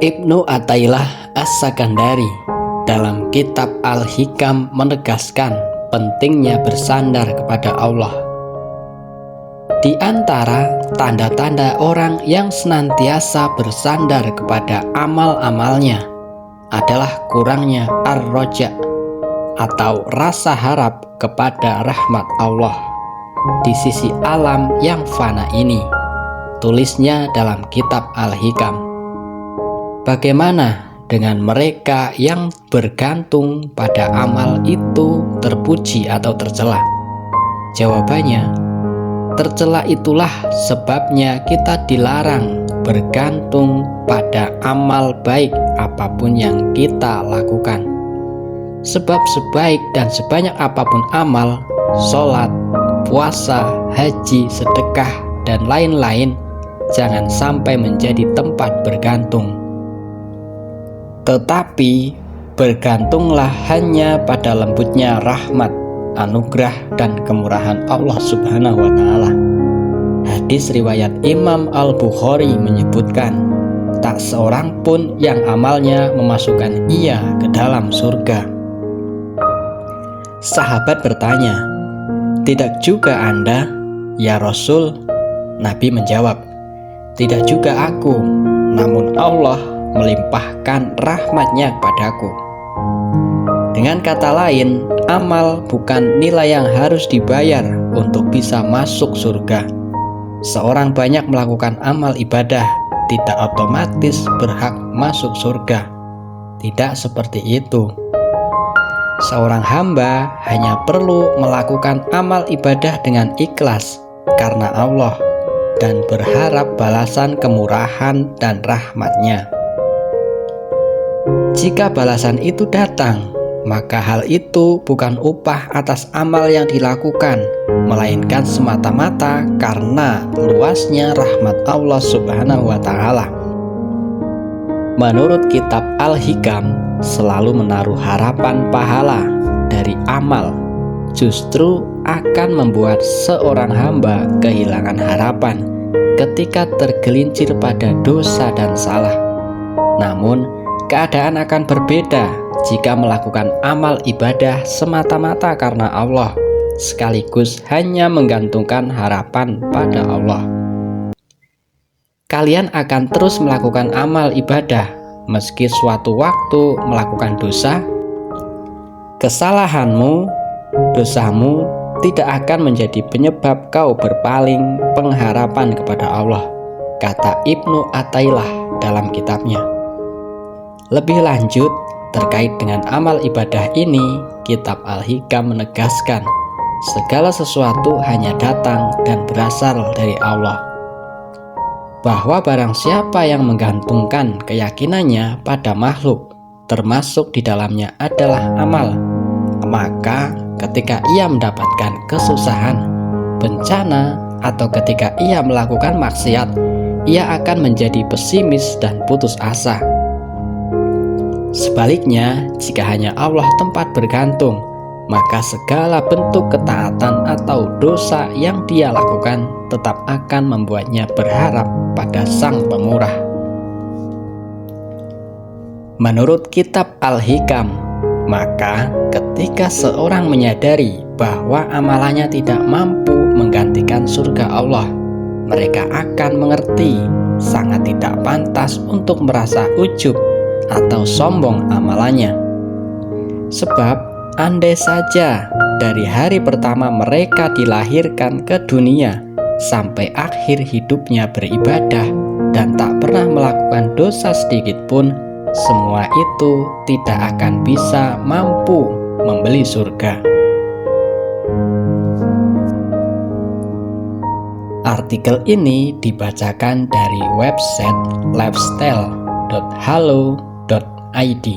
Ibnu Athaillah As-Sakandari dalam kitab Al-Hikam menegaskan pentingnya bersandar kepada Allah. Di antara tanda-tanda orang yang senantiasa bersandar kepada amal-amalnya adalah kurangnya ar-roja atau rasa harap kepada rahmat Allah di sisi alam yang fana ini. Tulisnya dalam kitab Al-Hikam. Bagaimana dengan mereka yang bergantung pada amal itu terpuji atau tercela? Jawabannya, tercela itulah sebabnya kita dilarang bergantung pada amal baik apapun yang kita lakukan. Sebab sebaik dan sebanyak apapun amal, sholat, puasa, haji, sedekah, dan lain-lain, jangan sampai menjadi tempat bergantung. Tetapi bergantunglah hanya pada lembutnya rahmat, anugerah, dan kemurahan Allah Subhanahu wa Ta'ala. Hadis riwayat Imam Al-Bukhari menyebutkan, tak seorang pun yang amalnya memasukkan ia ke dalam surga. Sahabat bertanya, "Tidak juga Anda, ya Rasul?" Nabi menjawab, "Tidak juga aku, namun Allah melimpahkan rahmatnya kepadaku." Dengan kata lain, amal bukan nilai yang harus dibayar untuk bisa masuk surga. Seorang banyak melakukan amal ibadah tidak otomatis berhak masuk surga. Tidak seperti itu. Seorang hamba hanya perlu melakukan amal ibadah dengan ikhlas karena Allah dan berharap balasan kemurahan dan rahmatnya. Jika balasan itu datang, maka hal itu bukan upah atas amal yang dilakukan, melainkan semata-mata karena luasnya rahmat Allah Subhanahu wa Ta'ala. Menurut kitab Al-Hikam, selalu menaruh harapan pahala dari amal justru akan membuat seorang hamba kehilangan harapan ketika tergelincir pada dosa dan salah. Namun, keadaan akan berbeda jika melakukan amal ibadah semata-mata karena Allah, sekaligus hanya menggantungkan harapan pada Allah. Kalian akan terus melakukan amal ibadah meski suatu waktu melakukan dosa. Kesalahanmu, dosamu tidak akan menjadi penyebab kau berpaling pengharapan kepada Allah, kata Ibnu Athaillah dalam kitabnya. Lebih lanjut, terkait dengan amal ibadah ini, kitab Al-Hikam menegaskan, segala sesuatu hanya datang dan berasal dari Allah. Bahwa barang siapa yang menggantungkan keyakinannya pada makhluk, termasuk di dalamnya adalah amal, maka ketika ia mendapatkan kesusahan, bencana, atau ketika ia melakukan maksiat, ia akan menjadi pesimis dan putus asa. Sebaliknya, jika hanya Allah tempat bergantung, maka segala bentuk ketaatan atau dosa yang dia lakukan tetap akan membuatnya berharap pada Sang Pemurah. Menurut kitab Al-Hikam, maka ketika seorang menyadari bahwa amalannya tidak mampu menggantikan surga Allah, mereka akan mengerti sangat tidak pantas untuk merasa ujub atau sombong amalannya. Sebab andai saja dari hari pertama mereka dilahirkan ke dunia sampai akhir hidupnya beribadah dan tak pernah melakukan dosa sedikit pun, semua itu tidak akan bisa mampu membeli surga. Artikel ini dibacakan dari website lifestyle.halo.id.